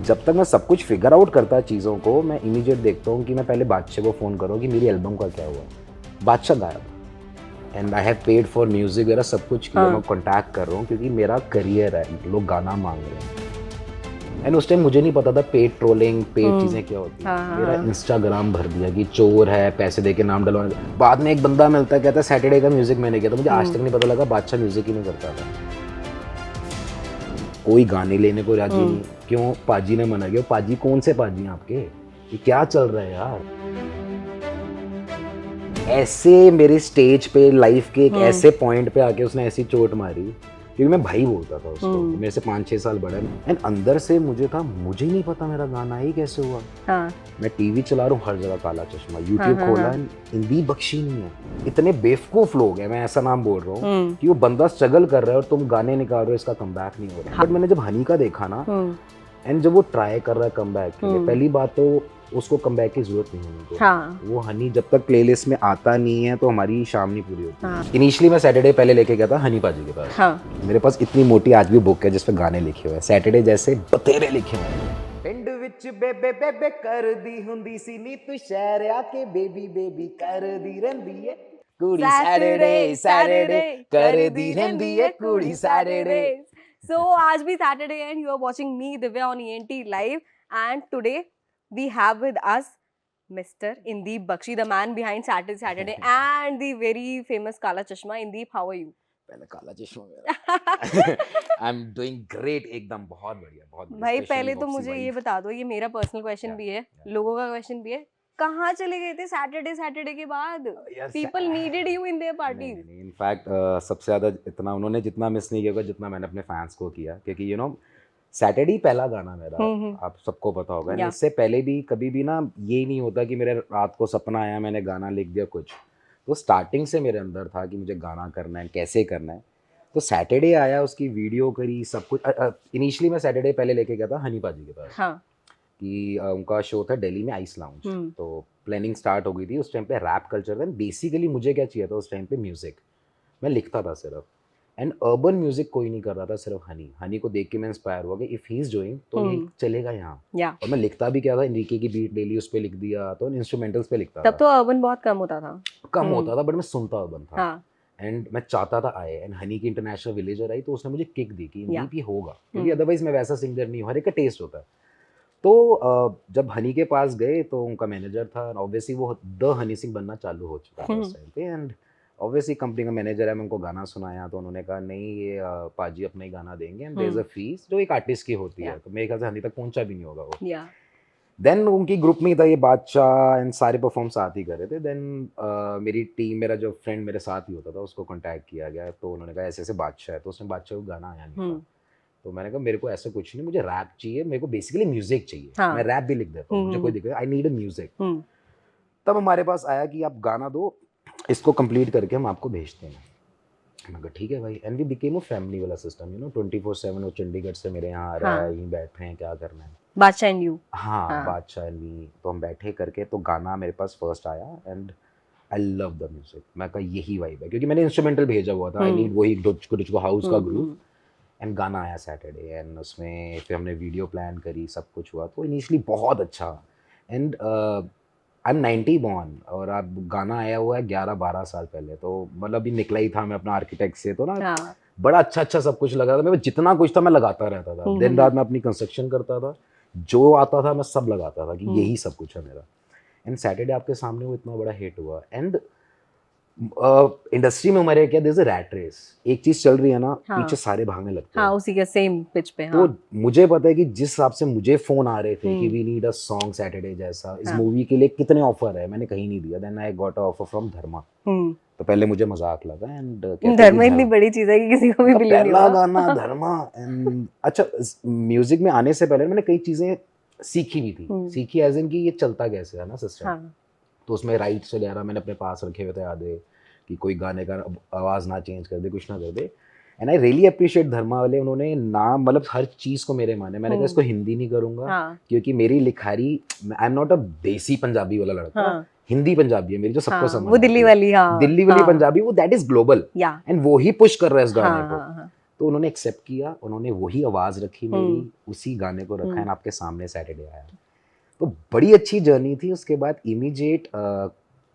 जब तक मैं सब कुछ फिगर आउट करता चीज़ों को, मैं इमीडिएट देखता हूँ कि मैं पहले बादशाह को फ़ोन करूँ कि मेरी एल्बम का क्या हुआ। बादशाह गायब and I have paid for music वगैरह सब कुछ किया। मैं कॉन्टैक्ट कर रहा हूँ क्योंकि मेरा करियर है, लोग गाना मांग रहे हैं। एंड उस टाइम मुझे नहीं पता था पेड ट्रोलिंग, पेड चीज़ें क्या होती हैं। मेरा इंस्टाग्राम भर दिया कि चोर है, पैसे दे के नाम डलवाने। बाद में एक बंदा मिलता है, कहता है सैटरडे का म्यूज़िक मैंने किया। तो मुझे आज तक नहीं पता लगा बादशाह म्यूज़िक ही नहीं करता था। कोई गाने लेने को राजी नहीं। क्यों? पाजी ने मना किया। पाजी कौन से पाजी हैं आपके? ये क्या चल रहा है यार? ऐसे मेरे स्टेज पे लाइफ के एक ऐसे पॉइंट पे आके उसने ऐसी चोट मारी क्योंकि मैं भाई बोलता था उसको। मेरे से 5-6 साल बड़ा है एंड अंदर से मुझे नहीं पता मेरा गाना ही कैसे हुआ। मैं टीवी चला रहा हूँ, हर जगह काला चश्मा, यूट्यूब खोला है, इंदीप बख्शी नहीं है। इतने बेवकूफ लोग हैं, मैं ऐसा नाम बोल रहा हूँ कि वो बंदा स्ट्रगल कर रहा है और तुम गाने निकाल रहे हो, इसका कमबैक नहीं हो रहा। बट मैंने जब हनी का देखा ना एंड जब वो ट्राई कर रहा है कमबैक के लिए, पहली बात तो उसको कमबैक की जरूरत नहीं होनी। वो हनी जब तक प्लेलिस्ट में आता नहीं है तो हमारी शाम नहीं पूरी होती। इनिशियली मैं सैटरडे पहले लेके गया था हनी पाजी के पास। मेरे पास इतनी मोटी आज भी बुक है जिसपे गाने लिखे हुए हैं, सैटरडे जैसे बतेरे लिखे हुए हैं। पिंड विच बेबे बेबे कर दी हुंदी सी नी तू शहर आके बेबी बेबी कर दी रंदी है कुड़ी सैटरडे सैटरडे कर दी रंदी है कुड़ी सैटरडे। So आज भी Saturday and you are watching me Divya on ENT Live, and today we have with us Mr. Indeep Bakshi, the man behind Saturday and the very famous Kala Chashma. Indeep, how are you? पहले काला चश्मा मेरा I am doing great, एकदम बहुत बढ़िया, बहुत बढ़िया। भाई पहले तो मुझे ये बता दो, ये मेरा पर्सनल क्वेश्चन भी है, लोगों का क्वेश्चन भी है, कहाँ चले गए थे सैटरडे के बाद? People needed you in their parties. In fact सबसे ज्यादा इतना उन्होंने जितना मिस नहीं किया जितना मैंने अपने फैंस को किया, क्योंकि यू नो सैटरडे पहला गाना मेरा, आप सबको पता होगा। इससे पहले भी कभी भी ना ये नहीं होता कि मेरे रात को सपना आया, मैंने गाना लिख दिया कुछ। तो स्टार्टिंग से मेरे अंदर था कि मुझे गाना करना है, कैसे करना है। तो सैटरडे आया, उसकी वीडियो करी, सब कुछ। इनिशियली मैं सैटरडे पहले लेके गया था हनी पाजी के पास कि उनका शो था दिल्ली में, आइस लाउंज। तो प्लानिंग स्टार्ट हो गई थी। उस टाइम पे रैप कल्चर था। बेसिकली मुझे क्या चाहिए था उस टाइम पे, म्यूजिक। मैं लिखता था सिर्फ, एंड अर्बन म्यूजिक कोई नहीं कर रहा था, सिर्फ हनी को देख के मैं इंस्पायर हुआ कि इफ ही इज डूइंग तो ये चलेगा यहाँ। और मैं लिखता भी क्या था, इनके की बीट ले ली, उस पे लिख दिया, तो इंस्ट्रूमेंटल्स पे लिखता था। तब तो अर्बन बहुत कम होता था, बट मैं सुनता अर्बन था। एंड मैं चाहता था आए, एंड हनी की इंटरनेशनल विलेजर आई तो उसने मुझे किक दी कि इंदीप ये होगा, क्योंकि अदरवाइज मैं वैसा सिंगर नहीं हूँ, हर एक का टेस्ट होता है। तो जब हनी के पास गए तो उनका मैनेजर था, ऑब्वियसली वो द हनी सिंह बनना चालू हो चुका था उस टाइम पे। एंड ऑब्वियसली कंपनी का मैनेजर है, मैं उनको गाना सुनाया तो उन्होंने कहा नहीं ये पाजी अपना ही गाना देंगे and there is a fees जो एक आर्टिस्ट की होती है। तो मेरे ख्याल से हनी तक पहुंचा भी नहीं होगा वो। देन उनकी ग्रुप में था ये बादशाह एंड सारे परफॉर्म साथ ही कर रहे थे। देन मेरी टीम, मेरा जो फ्रेंड मेरे साथ ही होता था, उसको कॉन्टैक्ट किया गया। तो उन्होंने कहा ऐसे ऐसे बादशाह है, तो उसने बादशाह को गाना आया नहीं था। तो मैंने कहा मेरे को ऐसा कुछ नहीं, मुझे रैप चाहिए, मेरे को बेसिकली म्यूजिक चाहिए। मैं रैप भी लिख देता हूँ, मुझे कोई दिक्कत, आई नीड अ म्यूजिक। तब हमारे पास आया कि आप गाना दो, इसको कंप्लीट करके हम आपको भेजते हैं। मैं कहा ठीक है भाई। And we became a family वाला सिस्टम, यू नो 24/7 वो चंडीगढ़ से मेरे यहाँ आ रहा है, यहीं बैठ रहे हैं, क्या करना है, बादशाह एंड यू। बादशाह एंड मी। तो हम बैठे करके, तो गाना मेरे पास फर्स्ट आया and I love the music. मैं कहा यही वाइब है, क्योंकि मैंने इंस्ट्रूमेंटल भेजा हुआ था, आई नीड वही डुचको हाउस का ग्रूव। एंड गाना आया सैटरडे, एंड उसमें फिर हमने वीडियो प्लान करी, सब कुछ हुआ। तो इनिशियली बहुत अच्छा। एंड आई एम 90 बॉर्न और आप गाना आया हुआ है 11-12 साल पहले, तो मतलब भी निकला ही था मैं अपना आर्किटेक्ट से, तो ना बड़ा अच्छा सब कुछ लगा था। मैं जितना कुछ था मैं लगाता रहता था, दिन रात मैं अपनी कंस्ट्रक्शन करता था, जो आता था मैं सब लगाता था कि यही सब कुछ है मेरा। एंड सैटरडे आपके सामने वो इतना बड़ा हिट हुआ। एंड इंडस्ट्री में हमारे क्या, there is a rat race, एक चीज चल रही है ना, पीछे सारे भागने लगते हैं उसी के सेम पिच पे। तो मुझे पता है कि जिस हिसाब से मुझे फोन आ रहे थे कि we need a song Saturday जैसा, इस मूवी के लिए कितने ऑफर है, मैंने कहीं नहीं दिया। Then I got a offer from Dharma. तो पहले मुझे मजाक लगा, एंड धर्मा इतनी बड़ी चीज है कि किसी को भी बिलीव नहीं होगा, गाना धर्मा। एंड अच्छा, म्यूजिक में आने से पहले मैंने कई चीजें सीखी भी थी, सीखी एज इन कि ये चलता कैसे है ना सिस्टम। तो उसमें राइट्स वगैरह मैंने अपने पास रखे हुए थे आधे, कि कोई गाने का आवाज़ ना चेंज कर दे, कुछ ना कर दे। एंड आई रियली अप्रिशिएट धर्मा वाले, उन्होंने नाम मतलब हर चीज़ को मेरे माने। मैंने कहा इसको हिंदी नहीं करूँगा, क्योंकि मेरी Likhari, I am not a देसी पंजाबी वाला लड़का, हिंदी पंजाबी है मेरी जो सबको समझ, वो दिल्ली वाली पंजाबी, वो दैट इज ग्लोबल, एंड वो ही पुश कर रहा है इस गाने को। तो उन्होंने एक्सेप्ट किया, उन्होंने वही आवाज़ रखी मेरी, उसी गाने को रखा एंड आपके सामने सैटरडे आया। तो बड़ी अच्छी जर्नी थी। उसके बाद इमीडिएट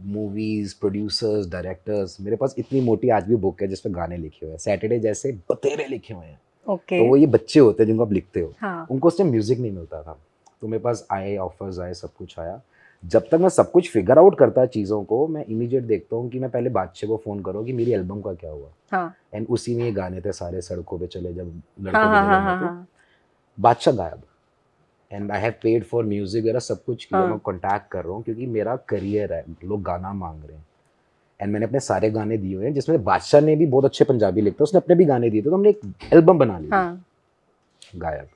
मूवीज़, प्रोड्यूसर्स, डायरेक्टर्स, मेरे पास इतनी मोटी आज भी बुक है जिस पे गाने लिखे हुए हैं, सैटरडे जैसे बतेरे लिखे हुए हैं। ओके। तो वो ये बच्चे होते हैं जिनको आप लिखते हो, हाँ। उनको उस टाइम म्यूजिक नहीं मिलता था, तो मेरे पास आए ऑफर्स आए, सब कुछ आया। जब तक मैं सब कुछ फिगर आउट करता चीज़ों को, मैं इमीडिएट देखता हूँ कि मैं पहले बादशाह को फ़ोन करूँ कि मेरी एल्बम का क्या हुआ। हाँ। एंड उसी में ये गाने थे सारे, सड़कों पे चले जब हाँ लड़कों हाँ के हाँ दिलों में, तो हाँ बादशाह गायब। And I have paid for music वगैरह सब कुछ किया। हाँ। मैं कॉन्टैक्ट कर रहा हूँ क्योंकि मेरा करियर है, लोग गाना मांग रहे हैं। एंड मैंने अपने सारे गाने दिए हुए हैं, जिसमें बादशाह ने भी बहुत अच्छे पंजाबी लिखते हैं, उसने अपने भी गाने दिए थे, तो हमने एक एल्बम बना ली। हाँ। गायब।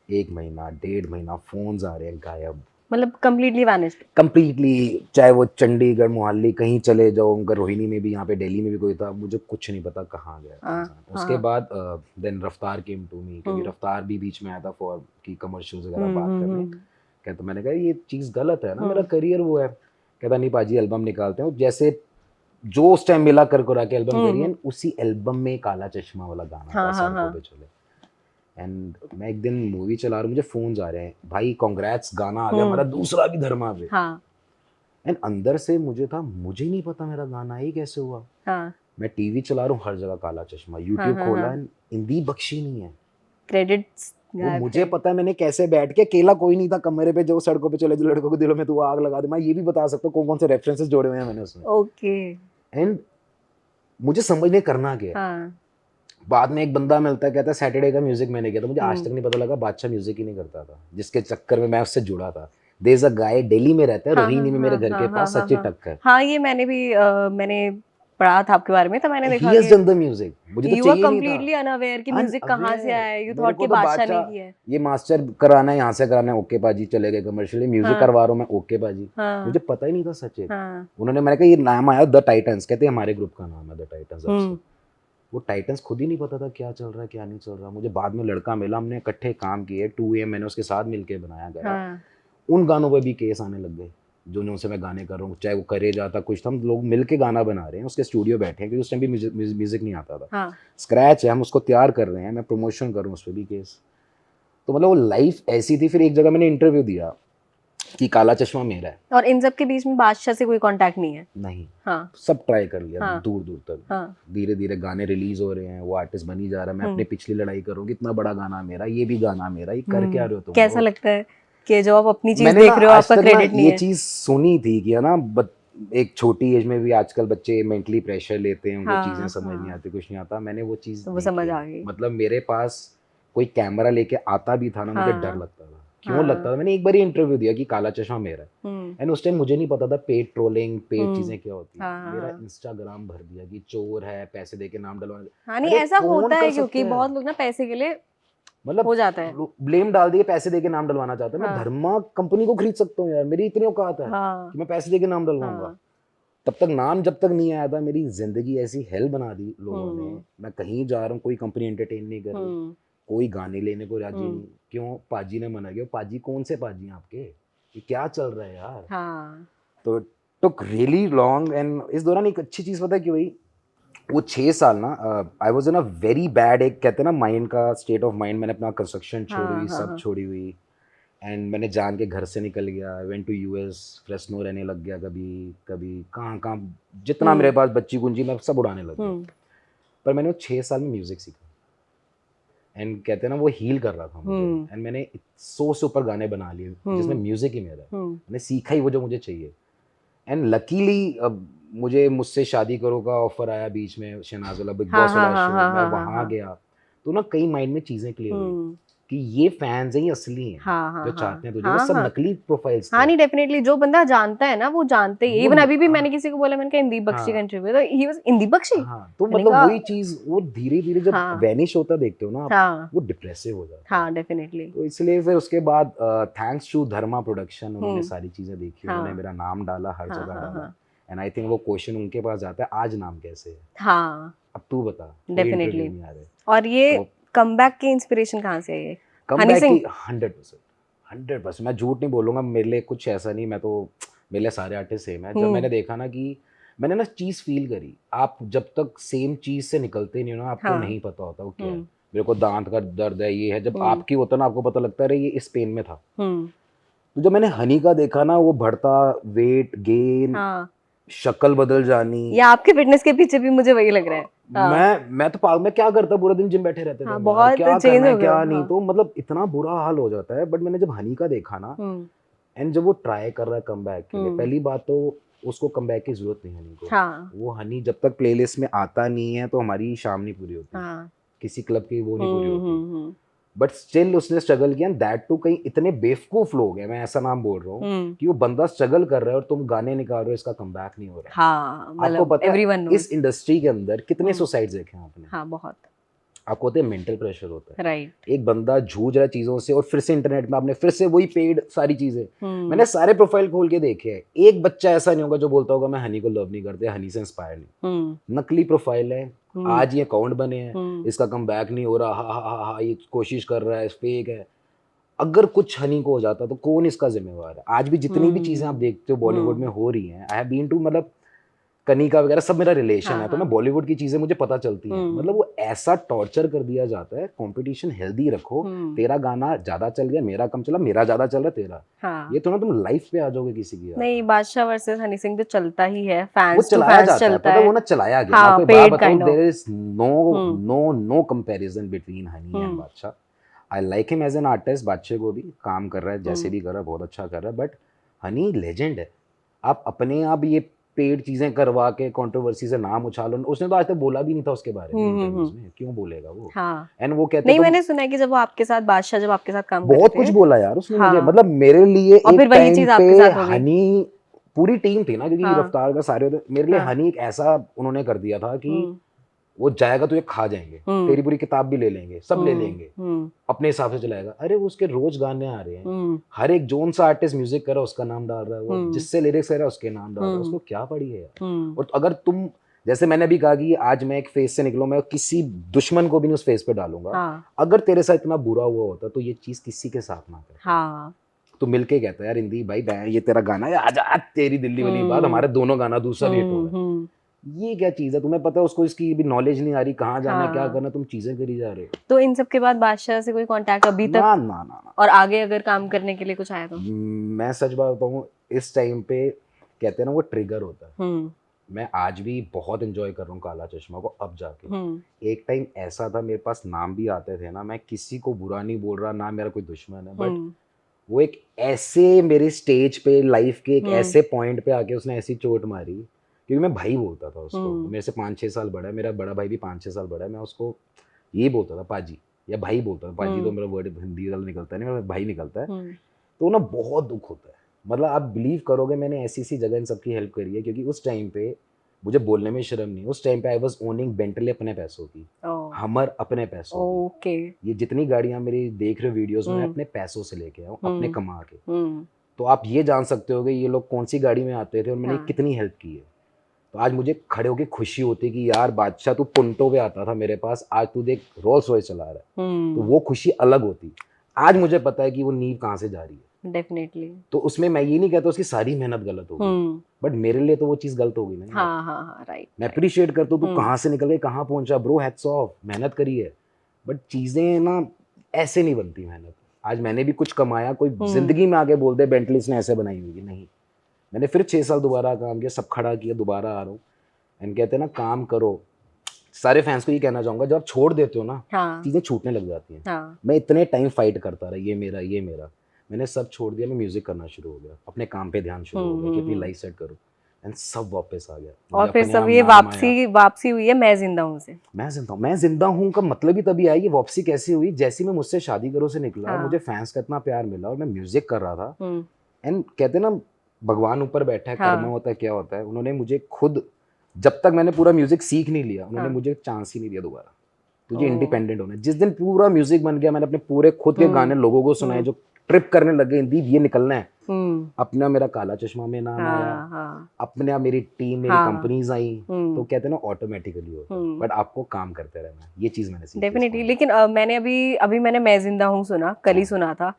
1 महीना, 1.5 महीना, फोन्स आ रहे हैं, गायब। मतलब कंप्लीटली वैनिश्ड। कंप्लीटली, चाहे वो चंडीगढ़, मोहाली, कहीं चले जाओ, उनका रोहिणी में भी, यहाँ पे दिल्ली में भी कोई था, मुझे कुछ नहीं पता कहाँ गया था हाँ, इंसान। उसके हाँ। बाद देन रफ्तार केम टू मी, क्योंकि रफ्तार भी बीच में आया था फॉर की कमर्शियल्स वगैरह बात करने। कहता, मैंने कहा ये चीज़ गलत है ना, मेरा करियर वो है। कहता नहीं पाजी, एल्बम निकालते हैं। जैसे जो उस टाइम मिला कर करा के एल्बम करी, एंड उसी एल्बम में काला चश्मा वाला गाना था, सड़कों पे चले। एंड मैं एक दिन मूवी चला रहा हूँ, मुझे फोन्स आ रहे हैं, भाई कांग्रेट्स, गाना आ गया हमारा दूसरा भी धर्मा पे। हाँ। एंड अंदर से मुझे था, मुझे नहीं पता मेरा गाना ही कैसे हुआ। हाँ। मैं टीवी चला रहा हूँ, हर जगह काला चश्मा, यूट्यूब खोला है, इंदी बख्शी नहीं है। क्रेडिट्स वो मुझे पता है, मैंने कैसे बैठ के, अकेला कोई नहीं था कमरे पे, जो सड़कों पे चले जो लड़कों के दिलों में तू आग लगा दे। मैं ये भी बता सकता हूँ कौन कौन से रेफरेंसेस जोड़े हुए हैं मैंने उसमें। ओके। एंड मुझे समझ नहीं करना क्या है। हाँ। बाद में एक बंदा मिलता है, कहता है सैटरडे का म्यूजिक मैंने किया। तो मुझे आज तक नहीं पता लगा बादशाह म्यूजिक ही नहीं करता था, जिसके चक्कर में मैं उससे जुड़ा था। देयर इज अ गाय, दिल्ली में रहता है, रोहिणी में, मेरे घर के पास, सचिन टक्कर। हाँ, ये मैंने भी मैंने पढ़ा था आपके बारे में, तो मैंने देखा he has done the music. मुझे तो चाहिए नहीं था, कंप्लीटली अनअवेयर कि म्यूजिक कहाँ से आया है। यू मेरे थॉट को कि तो बादशाह ने किया है। ये मास्टर कराना है, यहाँ से कराना है, ओके बाजी, चले गए कमर्शियली, म्यूजिक करवा रहा हूँ मैं, ओके बाजी। मुझे पता ही नहीं था सचिन। उन्होंने, मैंने कहा ये नाम आया द टाइटंस, कहते हैं हमारे ग्रुप का नाम है द टाइटंस। वो टाइटंस खुद ही नहीं पता था क्या चल रहा है क्या नहीं चल रहा। मुझे बाद में लड़का मिला, हमने इकट्ठे काम किए, 2AM मैंने उसके साथ मिलके बनाया गया। उन गानों पे भी केस आने लग गए जो उनसे मैं गाने कर रहा हूँ, चाहे वो करे जाता कुछ था, हम लोग मिलके गाना बना रहे हैं, उसके स्टूडियो बैठे हैं, क्योंकि उस टाइम भी म्यूजिक नहीं आता था। स्क्रैच है, हम उसको तैयार कर रहे हैं, मैं प्रमोशन कर रहा हूँ, उस पर भी केस। तो मतलब वो लाइफ ऐसी थी। फिर एक जगह मैंने इंटरव्यू दिया कि काला चश्मा मेरा है, और इन सब के बीच में बादशाह से कोई कांटेक्ट नहीं है। नहीं। हाँ। सब ट्राई कर लिया, दूर दूर तक। हाँ। धीरे धीरे गाने रिलीज हो रहे हैं, वो आर्टिस्ट बनी जा रहा है, मैं अपनी पिछली लड़ाई कर रहा हूँ, कितना बड़ा गाना मेरा, ये भी गाना मेरा, ये कर क्या रहे हो तुम? कैसा लगता है कि जो आप अपनी चीज देख रहे हो, आपका क्रेडिट नहीं है? ये चीज सुनी थी कि है ना, एक छोटी एज में भी आजकल बच्चे मेंटली प्रेशर लेते हैं, उनको चीजें समझ नहीं आती, कुछ नहीं आता। मैंने वो चीज तो वो समझ आ गई। मतलब मेरे पास कोई कैमरा लेके आता भी था ना, मुझे डर लगता था। क्यों लगता था? मैंने एक बार ही इंटरव्यू दिया कि काला चश्मा मेरा है, एंड उस टाइम मुझे नहीं पता था पेड ट्रोलिंग, पेड चीजें क्या होती है। मेरा इंस्टाग्राम भर दिया कि चोर है, पैसे देके नाम डलवाने। हाँ, नहीं ऐसा होता है, क्योंकि बहुत लोग ना पैसे के लिए मतलब हो जाता है, ब्लेम डाल दिए, पैसे देके नाम डलवाना चाहते हैं। मैं धर्मा कंपनी को खरीद सकता हूँ यार, मेरी इतनी औकात है कि मैं पैसे देके नाम डलवाऊंगा। तब तक नाम जब तक नहीं आया था, मेरी जिंदगी ऐसी हेल बना दी लोगों ने। मैं कहीं जा रहा हूँ, कोई कंपनी एंटरटेन नहीं कर रही, कोई गाने लेने को राजी नहीं। क्यों? पाजी ने मना किया। पाजी कौन से पाजी आपके, ये क्या चल रहा है यार? तो टुक रियली लॉन्ग। एंड इस दौरान एक अच्छी चीज पता है कि भाई वो 6 साल ना, I was in a very bad, एक कहते हैं ना माइंड का स्टेट ऑफ माइंड। मैंने अपना कंस्ट्रक्शन छोड़ी हुई, सब छोड़ी हुई, एंड मैंने जान के घर से निकल गया। वेंट टू US, फ्रेस्नो रहने लग गया, कभी कभी कहाँ कहाँ, जितना मेरे पास बच्ची कुंजी मैं सब उड़ाने लग गया। पर मैंने वो 6 साल में म्यूजिक सीखा, एंड कहते हैं ना वो हील कर रहा था मुझे। एंड मैंने 100 से ऊपर गाने बना लिए जिसमें म्यूजिक ही मेरा है। मैंने सीखा ही वो जो मुझे चाहिए। एंड लकीली मुझे मुझसे शादी करो का ऑफर आया बीच में, शहनाज वाला, बिग बॉस वाला शो, मैं वहाँ गया। तो ना कई माइंड में चीजें क्लियर हुई कि ये फैंस हैं, ये असली हैं, जो चाहते हैं तुझे। वो सब नकली प्रोफाइल्स थे। हाँ, नहीं डेफिनेटली, जो बंदा जानता है ना वो जानते ही। इवन अभी भी मैंने किसी को बोला, मैंने कहा इंदीप बख्शी का इंटरव्यू, तो ही वाज इंदीप बख्शी। तो मतलब वही चीज, वो धीरे धीरे जब वैनिश होता देखते हो ना आप, वो डिप्रेसिव हो जाता है। हाँ, डेफिनेटली। तो इसलिए फिर उसके बाद थैंक्स टू धर्मा प्रोडक्शन, उन्होंने सारी चीजें देखी, उन्होंने मेरा नाम डाला, हर जगह डाला। एंड आई थिंक वो क्वेश्चन उनके पास जाता है, आज नाम कैसे है? हाँ, अब तू बता। डेफिनेटली। और ये कमबैक की इंस्पिरेशन कहाँ से है? कमबैक की 100%। मैं झूठ नहीं बोलूंगा, मेरे लिए कुछ ऐसा नहीं, मैं तो, मेरे लिए सारे आर्टिस्ट सेम है। जब मैंने देखा ना कि मैंने ना चीज फील करी। आप जब तक सेम चीज से निकलते नहीं हो ना, आपको हाँ। नहीं पता होता वो क्या है। हम्म, मेरे को दांत का दर्द है, ये है, जब हम्म, आपकी होता ना आपको पता लगता है अरे ये इस पेन में था। हम्म, तो जब मैंने हनी का देखा ना, वो बढ़ता वेट गेन, हाँ, शक्ल बदल जानी, ये आपके फिटनेस के पीछे भी मुझे वही लग रहा है। हाँ, मैं तो मैं क्या करता, पूरा दिन जिम बैठे रहते थे हाँ, हम यार, बहुत क्या चेंज करना है हो गए क्या हो, नहीं, हाँ। तो मतलब इतना बुरा हाल हो जाता है। बट मैंने जब हनी का देखा ना, हम्म, एंड जब वो ट्राई कर रहा है कम बैक के लिए, हम्म, पहली बात तो उसको कम बैक की जरूरत नहीं है हनी को। हाँ, वो हनी जब तक प्लेलिस्ट में आता नहीं है तो हमारी शाम नहीं पूरी होती, हाँ, किसी क्लब की वो नहीं पूरी होती। हम्म, बट स्टिल उसने स्ट्रगल किया, दैट टू कहीं इतने बेवकूफ लोग हैं, मैं ऐसा नाम बोल रहा हूँ हम्म, कि वो बंदा स्ट्रगल कर रहा है और तुम गाने निकाल रहे हो, इसका कमबैक नहीं हो रहा। हाँ, आपको मतलब पता है एवरीवन इस नोज। इंडस्ट्री के अंदर कितने सुसाइड्स देखे हैं आपने? हाँ, बहुत। आपको होते हैं मेंटल प्रेशर होता है, राइट। एक बंदा जूझ रहा है चीजों से, और फिर से इंटरनेट में आपने फिर से वही पेड सारी चीजें। हम्म, मैंने सारे प्रोफाइल खोल के देखे हैं, एक बच्चा ऐसा नहीं होगा जो बोलता होगा मैं हनी को लव नहीं करते, हनी से इंस्पायर नहीं। हम्म, नकली प्रोफाइल है, हम्म, आज ये अकाउंट बने हैं, हम्म, इसका कम बैक नहीं हो रहा, हा हा हा हा, ये कोशिश कर रहा है, फेक है। अगर कुछ हनी को हो जाता तो कौन इसका जिम्मेवार है? आज भी जितनी भी चीजें आप हम्म, देखते हो बॉलीवुड में हो रही हैं, आई हैव बीन टू, मतलब कनिका वगैरह सब मेरा रिलेशन हाँ, है, तो मैं हाँ, बॉलीवुड की चीजें मुझे पता चलती हैं। मतलब हम्म, वो ऐसा टॉर्चर कर दिया जाता है, कंपटीशन हेल्दी रखो, हम्म, तेरा गाना ज्यादा चल गया, मेरा कम चला, मेरा ज्यादा चल रहा तेरा, हाँ। ये तो ना तुम लाइफ पे आ जाओगे किसी की यार। नहीं, बादशाह वर्सेस हनी सिंह तो चलता ही है, वो फैंस टू चलाया फैंस जाता है, चलता पता है है। वो ना चलाया गया। मैं हाँ, आपको एक बात पेड बताऊं, kind of. There is no hmm, no no comparison between Honey and hmm, Badshah. I like him as an artist, Badshah को भी काम कर रहा है जैसे हम्म, भी कर रहा है, बहुत अच्छा कर रहा है, बट हनी लेजेंड है। आप अपने आप ये पेड चीजें करवा के कंट्रोवर्सी से नाम उछालो, उसने तो आज तक बोला भी नहीं था उसके बारे में इंटरव्यूज में, क्यों बोलेगा वो? हाँ। एंड वो कहते नहीं, तुम, मैंने सुना है कि जब वो आपके साथ बादशाह जब आपके साथ काम कर बहुत रहे कुछ थे। बोला यार उसने मुझे, हाँ, मतलब मेरे लिए और फिर एक वही टाइम चीज पे आपके साथ हो गई। हनी, पूरी टीम थी ना, क्योंकि हाँ, रफ्तार का सारे होते, मेरे लिए हाँ, हनी एक ऐसा उन्होंने कर दिया था कि हम्म, वो जाएगा तुझे खा जाएंगे, हम्म, तेरी पूरी किताब भी ले लेंगे, सब ले लेंगे, हम्म, अपने हिसाब से चलाएगा। अरे वो उसके रोज गाने आ रहे हैं, हम्म, हर एक जोन सा आर्टिस्ट म्यूजिक कर रहा है उसका नाम डाल रहा है, वो हम्म, जिससे लिरिक्स कर रहा है उसके नाम डाल रहा है, हम्म, उसको क्या पड़ी है यार? हम्म, और अगर तुम, जैसे मैंने अभी कहा कि आज मैं एक फेस से निकलूं, मैं किसी दुश्मन को भी नहीं उस फेस पे डालूंगा। हाँ, अगर तेरे साथ इतना बुरा हुआ होता तो ये चीज किसी के साथ ना करता। हाँ, तो मिलके कहता है यार इंदी भाई, ये तेरा गाना है, आजा तेरी दिल्ली वाली बात, हम्म, हमारे दोनों गाना दूसरा हिट हो रहा है। हम्म, ये क्या चीज है? तुम्हें पता है उसको इसकी भी नॉलेज नहीं आ रही, कहाँ जाना क्या हाँ। करना, तुम चीजें करी जा रहे हो। तो इन सब के बाद बादशाह से कोई कांटेक्ट अभी ना तक, ना ना ना, और आगे अगर काम करने के लिए कुछ आया तो? मैं सच बात बताऊं, इस टाइम पे कहते हैं ना वो ट्रिगर होता है। हम्म, मैं आज भी बहुत इंजॉय कर रहा हूँ काला चश्मा को, अब जाके। हम्म, एक टाइम ऐसा था मेरे पास नाम भी आते थे ना, मैं किसी को बुरा नहीं बोल रहा, ना मेरा कोई दुश्मन है, बट हम्म, वो एक ऐसे मेरे स्टेज पे लाइफ के एक हम्म, ऐसे पॉइंट पे आके उसने ऐसी चोट मारी, क्योंकि मैं भाई बोलता था उसको, हम्म, मेरे से 5-6 साल बड़ा है, मेरा बड़ा भाई भी 5-6 साल बड़ा है, मैं उसको यही बोलता था पाजी, या भाई बोलता था, पाजी तो मेरा वर्ड हिंदी वाला निकलता नहीं, मेरा भाई निकलता है। हम्म, तो ना बहुत दुख होता है, मतलब आप बिलीव करोगे मैंने ऐसी सी जगह इन सबकी हेल्प करी है, क्योंकि उस टाइम पे मुझे बोलने में शर्म नहीं, उस टाइम पे आई वाज ओनिंग बेंटली अपने पैसों की, ओह, हमर अपने पैसों की। ओके, ये जितनी गाड़ियां मेरी देख रहे हो वीडियोस में, मैं हम्म, अपने पैसों से लेके आया हूँ, अपने कमा के। हम्म, तो आप ये जान सकते हो कि ये लोग कौन सी गाड़ी में आते थे और मैंने हाँ, कितनी हेल्प की है। तो आज मुझे खड़े होकर खुशी होती कि यार बादशाह तू पुंटो पे आता था मेरे पास, आज तू देख रोल्स रॉयस चला रहा है, तो वो खुशी अलग होती। आज मुझे पता है कि वो नींव कहाँ से जा रही है। डेफिनेटली। तो उसमें मैं ये नहीं कहता उसकी सारी मेहनत गलत होगी, हम्म, बट मेरे लिए तो वो चीज़ गलत होगी ना यार। हाँ, हाँ, हाँ, राइट, मैं राइट। अप्रिशिएट करता हूँ तू हम्म, कहाँ से निकल के कहाँ पहुंचा ब्रो, हैट्स ऑफ, मेहनत करी है। बट चीज़ें ना ऐसे नहीं बनती मेहनत। आज मैंने भी कुछ कमाया, कोई जिंदगी में आके बोल दे बेंटलीज ने ऐसे बनाई हुई, नहीं। मैंने फिर 6 साल दोबारा काम किया, सब खड़ा किया, दोबारा आ रहा हूँ। एंड कहते हैं ना काम करो, सारे फैंस को ये कहना चाहूंगा, जब आप छोड़ देते हो ना हाँ, चीज़ें छूटने लग जाती हैं। हाँ, मैं इतने टाइम फाइट करता रहा, ये मेरा ये मेरा, मैंने सब छोड़ दिया, मैं म्यूजिक करना शुरू हो गया, अपने काम पे ध्यान शुरू हो गया कि अपनी लाइफ सेट करूँ, एंड सब वापस आ गया, और मुझे फिर अपने सब आप ये नाम आया। वापसी हुई है मैं जिंदा हूँ से। मैं जिंदा हूँ का मतलब ही तभी आई, ये वापसी कैसी हुई, जैसे मैं मुझसे शादी करो से निकला, हाँ, मुझे फैंस का इतना प्यार मिला और मैं म्यूजिक कर रहा था। हम्म, एंड कहते हैं ना भगवान ऊपर बैठा है, कर्म हाँ, होता है क्या होता है, उन्होंने मुझे खुद, जब तक मैंने पूरा म्यूजिक सीख नहीं लिया, उन्होंने हाँ, मुझे चांस ही नहीं दिया दोबारा। तुझे ओ, इंडिपेंडेंट होना है। जिस दिन पूरा म्यूजिक बन गया, मैंने अपने पूरे खुद के गाने लोगों को सुनाए, जो ट्रिप करने लगे, इंदी ये निकलना है, अपना मेरा काला चश्मा में नाम आया, हाँ, हाँ, अपने आप मेरी टीम, मेरी हाँ, कंपनीज आई, तो कहते हैं ना ऑटोमेटिकली होता है, बट आपको काम करते रहना है, ये चीज मैंने सीखी इस डेफिनेटली। point। लेकिन मैंने अभी अभी मैंने मैं जिंदा हूँ सुना, कल ही सुना था।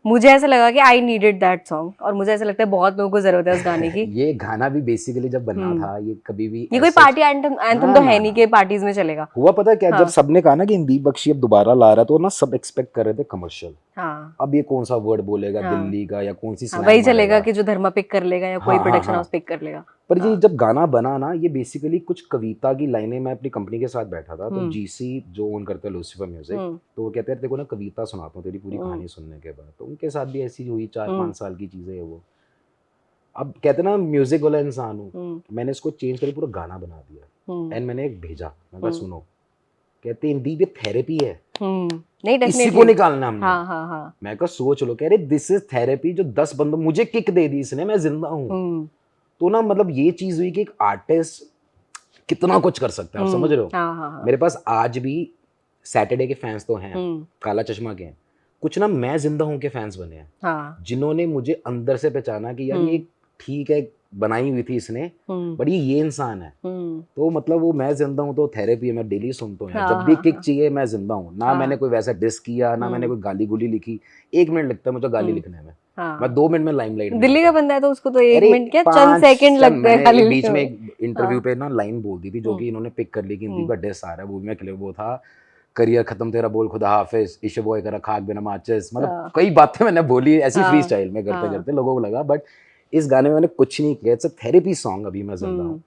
मुझे ऐसा लगा कि आई नीडेड दैट सॉन्ग, और मुझे ऐसा लगता है बहुत लोगों को जरूरत है उस गाने की। ये गाना भी बेसिकली जब बना था, ये कभी भी ये कोई ऐसा पार्टी एंथम ना तो ना है नहीं ना कि पार्टीज में चलेगा। हुआ पता है क्या, हाँ। जब सबने कहा ना कि इंदीप बख्शी अब दोबारा ला रहा है, तो ना सब एक्सपेक्ट कर रहे थे कमर्शियल। हाँ अब ये कौन सा वर्ड बोलेगा हाँ। दिल्ली का, या कौन सी हाँ, स्लैंग वही चलेगा मारेगा। कि जो धर्मा पिक कर लेगा या कोई हाँ हाँ प्रोडक्शन हाँ। हाउस पिक कर लेगा। पर ये हाँ। जब गाना बना ना, ये बेसिकली कुछ कविता की लाइनें, मैं अपनी कंपनी के साथ बैठा था, तो जीसी जो ओन करते हैं लूसीफर म्यूजिक, तो वो कहते हैं तेरे को ना कविता सुनाता हूँ तेरी पूरी कहानी सुनने के बाद। तो उनके साथ भी ऐसी हुई, 4-5 साल की चीजें है वो। अब कहते हैं ना म्यूजिक वाला इंसान हूँ, मैंने इसको चेंज करके पूरा गाना बना दिया, एंड मैंने एक भेजा, मैं कहा सुनो, कहते हैं इंदीप ये थेरेपी है, नहीं इसी डेफिनेटली को निकालना हमने। हाँ हाँ हाँ। मैं कहा सोच लो, कह रहे दिस इज थेरेपी, जो 10 बंदों मुझे किक दे दी इसने, मैं जिंदा हूँ। तो ना मतलब ये चीज हुई कि एक आर्टिस्ट कितना कुछ कर सकता है, आप समझ रहे हो। हाँ हाँ हाँ। मेरे पास आज भी सैटरडे के फैंस तो हैं, काला चश्मा के हैं, कुछ ना मैं जिंदा हूँ के फैंस बने हैं, हाँ। जिन्होंने मुझे अंदर से पहचाना कि यार ये ठीक है बनाई हुई थी इसने, बट ये इंसान है। तो मतलब वो मैं जिंदा हूँ तो थेरेपी है, मैं डेली सुनता हूँ यार, जब भी किक चाहिए मैं जिंदा हूँ ना। मैंने कोई वैसा डिस किया ना, मैंने कोई गाली गुली लिखी। 1 मिनट लगता है मुझे गाली लिखने में, मैं 2 मिनट में लाइमलाइट में दिल्ली आता का बंदा है तो उसको तो 1 अरे मिनट क्या 5 चंद सेकंड लगते हैं मैंने खाली एक बीच लिखने में में। एक इंटरव्यू पे ना लाइन बोल दी थी, जो कि इन्होंने पिक कर ली कि हिंदी का डिस आ रहा है, वो मैं क्लियर वो था, करियर खत्म तेरा बोल खुदा हाफिज, इश्क बॉय करा खाक बिना माचिस। मतलब कई बातें मैंने बोली ऐसी फ्री स्टाइल में करते करते, लोगों को लगा, बट इस गाने में मैंने कुछ नहीं किया। इट्स अ थेरेपी सॉन्ग, अभी मैं जिंदा हूँ।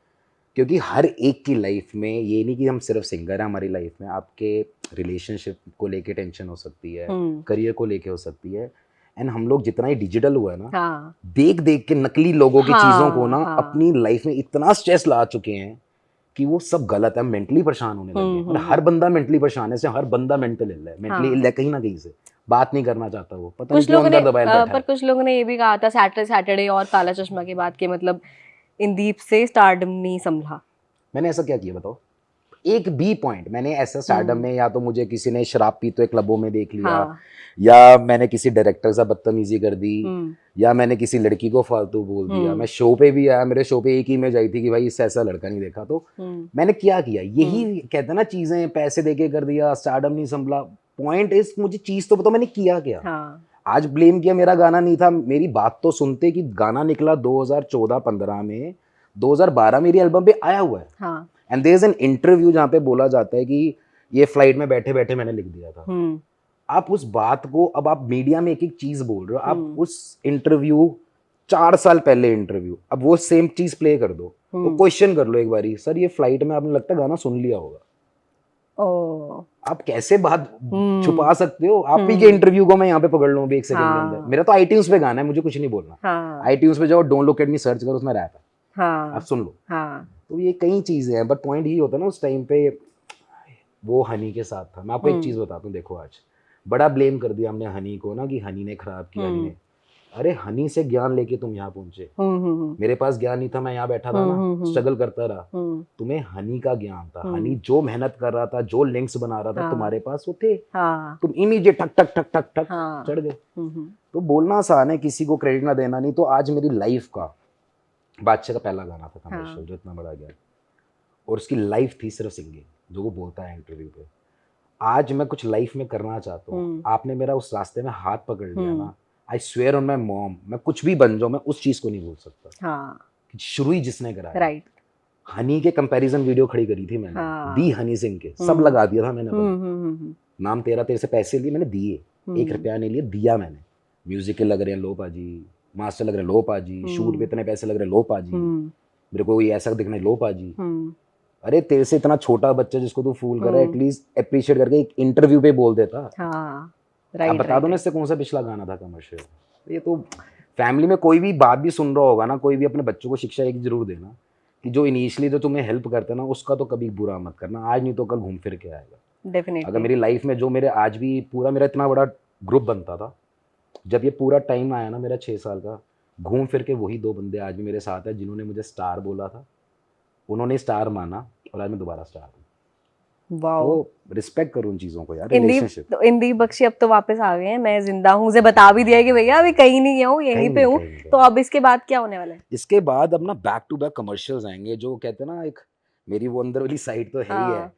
क्योंकि हर एक की लाइफ में, ये नहीं कि हम सिर्फ सिंगर हैं, हमारी लाइफ में आपके रिलेशनशिप को लेके टेंशन हो सकती है, करियर को लेके हो सकती है, एंड हम लोग जितना ही डिजिटल हुआ है ना, देख देख के नकली लोगों की चीजों को ना अपनी लाइफ में इतना स्ट्रेस ला चुके हैं कि वो सब गलत है, मेंटली परेशान होने लगे। मतलब हर बंदा मेंटली परेशान है, हर बंदा मेंटल इल है, मेंटली इल है कहीं ना कहीं से, बात नहीं करना चाहता वो, पता नहीं क्यों अंदर दबाए बैठा है। पर कुछ लोगों ने ये भी कहा था सैटरडे और काला चश्मा के बाद के मतलब इंदीप से स्टारडम नहीं संभला। मैंने ऐसा क्या किया बताओ, एक भी पॉइंट मैंने ऐसा स्टारडम में, या तो मुझे किसी ने शराब पीते हुए क्लबों में देख लिया, या मैंने किसी डायरेक्टर से बदतमीजी कर दी, या मैंने किसी लड़की को फालतू बोल दिया। मैं शो पे भी आया, मेरे शो पे एक ही इमेज आई थी कि भाई इससे ऐसा लड़का नहीं देखा, तो मैंने क्या किया, यही कहते हैं ना चीजें पैसे देके कर दिया, स्टारडम नहीं संभला। पॉइंट इज मुझे चीज तो बताओ मैंने किया क्या। आज ब्लेम किया मेरा गाना नहीं था, मेरी बात तो सुनते कि गाना निकला 2014-15 में, 2012 मेरी एल्बम पे आया हुआ है। And there is an interview जहाँ पे बोला जाता है कि ये फ्लाइट में बैठे बैठे मैंने लिख दिया था। आप उस बात को, अब आप मीडिया में एक एक चीज बोल रहे हो, आप उस इंटरव्यू 4 साल पहले इंटरव्यू, अब वो सेम चीज प्ले कर दो, तो क्वेश्चन कर लो एक बारी, सर ये फ्लाइट में आपने लगता है गाना सुन लिया होगा। आप कैसे बात छुपा सकते हो। आप ही के इंटरव्यू को मैं यहाँ पे पकड़ लूँ 1 सेकंड के अंदर। मेरा तो iTunes पे गाना है, मुझे कुछ नहीं बोलना। iTunes पे जाओ, don't look at me search करो, उसमें रैप है, आप सुन लो। तो ये कई चीजें हैं, बट पॉइंट यही होता है ना, उस टाइम पे वो हनी के साथ था। मैं आपको एक चीज बताता हूँ, देखो आज बड़ा ब्लेम कर दिया हमने हनी को ना, कि हनी ने खराब किया, हनी ने। अरे हनी से ज्ञान लेके तुम यहाँ पहुंचे, मेरे पास ज्ञान नहीं था, मैं यहाँ बैठा था ना, स्ट्रगल करता रहा। तुम्हें हनी का ज्ञान था, हनी जो मेहनत कर रहा था, जो लिंक्स बना रहा था, तुम्हारे पास वो थे। तुम इमीडिएट ठक ठक ठक ठक ठक चढ़ गए। तो बोलना आसान है, किसी को क्रेडिट ना देना। नहीं तो आज मेरी लाइफ का, बादशाह का पहला गाना था कमर्शियल जो इतना बड़ा गया, और उसकी लाइफ थी सिर्फ सिंगिंग, जो वो बोलता है इंटरव्यू पे। आज मैं कुछ लाइफ में करना चाहता हूँ, आपने मेरा उस रास्ते में हाथ पकड़ लिया ना, I swear on my mom, मैं कुछ भी बन जाऊँ, मैं उस चीज को नहीं भूल सकता। शुरू ही जिसने कराया, राइट। हनी के कंपैरिजन वीडियो खड़ी करी थी मैंने, दी हनी सिंह के, सब लगा दिया था मैंने। नाम तेरा तेरे से पैसे लिए मैंने, दिए, 1 रुपया नहीं लिए, दिया मैंने। म्यूजिक के लग रहे हैं, लो पाजी, मास्टर लग रहे हैं, लो पाजी, शूट पे इतने पैसे लग रहे हैं, लो पाजी, मेरे को ये ऐसा दिखना है, लो पाजी। अरे तेरे से इतना छोटा बच्चा जिसको तू फूल कर रहा है, एटलीस्ट अप्रिशिएट करके एक इंटरव्यू पे बोल देता। आप बता दो ना इससे कौन सा पिछला गाना था कमर्शियल। ये तो फैमिली में कोई भी बात भी सुन रहा होगा ना, कोई भी अपने बच्चों को शिक्षा एक जरूर देना कि जो इनिशियली जो तुम्हें हेल्प करता है ना, उसका तो कभी बुरा मत करना, आज नहीं तो कल घूम फिर के आएगा। डेफिनेटली। अगर मेरी लाइफ में जो मेरे आज भी पूरा मेरा इतना बड़ा ग्रुप बनता था, जब ये पूरा टाइम आया ना मेरा 6 साल का, घूम फिर के वही 2 बंदे आज भी मेरे साथ है, जिन्होंने मुझे स्टार बोला था, उन्होंने स्टार माना, और आज मैं दोबारा स्टार हूँ। तो रिस्पेक्ट करो उन चीजों को यार। इंदीप बख्शी अब तो वापस आ गए हैं, मैं जिंदा हूँ से बता भी दिया कि भैया अभी कहीं नहीं गया हूँ, यहीं पे हूँ। तो अब इसके बाद क्या होने वाला है? इसके बाद अब ना बैक टू बैक कमर्शियल्स आएंगे, जो कहते हैं ना, एक मेरी वो अंदर वाली साइड तो है ही है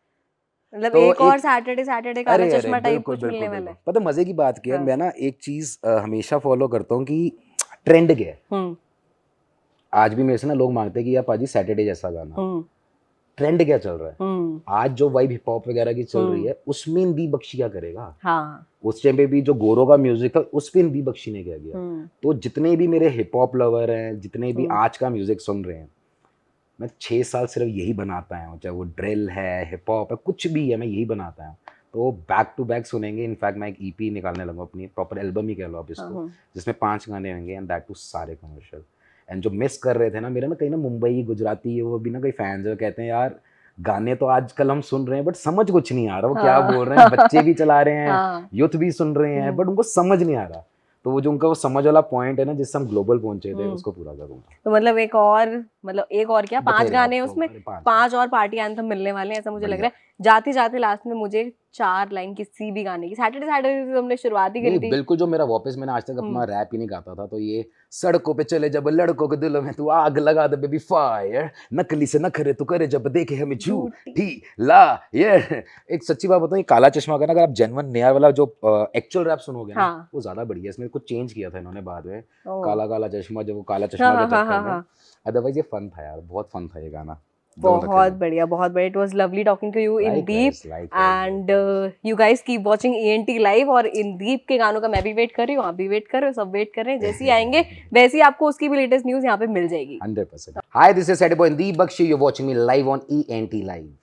मतलब तो एक और एक- सैटरडे काला अरे चश्मा टाइप बिल्कुल कुछ मिलने बिल्कुल वाला है। बिल्कुल। पता मजे की बात क्या है, हाँ। मैं ना एक चीज हमेशा फॉलो करता हूँ कि ट्रेंड क्या है। हम्म आज भी मेरे से ना लोग मांगते हैं कि यार पाजी सैटरडे जैसा गाना, हम्म ट्रेंड क्या चल रहा है। हम्म आज जो वाइब हिप हॉप वगैरह की चल रही हम्म। है उसमें इन दी बख्शी क्या करेगा। हाँ। उस टाइम पे भी जो गोरो का म्यूजिक था उस पे इन दी बख्शी ने क्या किया। तो जितने भी मेरे हिप हॉप लवर हैं, जितने भी आज का म्यूजिक सुन रहे हैं, मैं 6 साल सिर्फ यही बनाता हूँ, चाहे वो ड्रिल है, हिप हॉप है, कुछ भी है, मैं यही बनाता हूँ। तो बैक टू बैक सुनेंगे। इनफैक्ट मैं एक ईपी निकालने लगा, अपनी प्रॉपर एल्बम ही कह लो आप इसको, जिसमें 5 गाने होंगे एंड दैट टू सारे कमर्शियल। एंड जो मिस कर रहे थे ना मेरे ना कहीं ना मुंबई गुजराती, वो भी ना कई फैंस है कहते हैं यार गाने तो आजकल हम सुन रहे हैं बट समझ कुछ नहीं आ रहा, वो क्या बोल रहे हैं, बच्चे भी चला रहे हैं, हाँ। यूथ भी सुन रहे हैं, बट उनको समझ नहीं आ रहा। तो वो जो उनका वो समझ वाला पॉइंट है ना जिससे हम ग्लोबल पहुंचे थे, उसको पूरा करूंगा। तो मतलब एक और क्या 5 बथेरे गाने आपको, उसमें अरे 5 5 और पार्टी एंथम मिलने वाले हैं ऐसा मुझे लग बढ़िया। रहा है। जाते जाते लास्ट में मुझे 4 लाइन किसी भी गाने की, सैटरडे से हमने शुरुआत ही करी नहीं थी। बिल्कुल, जो मेरा वापस मैंने आज तक अपना रैप ही नहीं गाता था, तो ये सड़कों पे चले जब लड़कों के दिलों में तू आग लगा दे बेबी फायर, नकली से नखरे तू करे जब देखे हमें झूठी ला ये। एक सच्ची बात बताऊं, ये काला चश्मा का ना अगर आप जेन्युइन नया वाला जो एक्चुअल रैप सुनोगे ना, हाँ। वो ज्यादा बढ़िया है। इसमें कुछ चेंज किया था इन्होंने बाद में, ओह। काला काला चश्मा, जब वो काला हाँ चश्मा हाँ के हाँ चक्कर हाँ में। हाँ। अदरवाइज ये फन था यार, बहुत फन था ये गाना। दोनों बहुत तक बढ़िया, बहुत बढ़िया। It was lovely talking to you in deep Likewise. And you guys keep watching ENT live. और इन दीप के गानों का मैं भी वेट कर रही हूँ, आप भी वेट कर रहे हो, सब वेट कर रहे हैं। जैसे ही आएंगे वैसे ही आपको उसकी भी लेटेस्ट न्यूज यहाँ पे मिल जाएगी। 100%. Hi, this is Satyaboi Deep Bakshi. You're watching me live on ENT Live.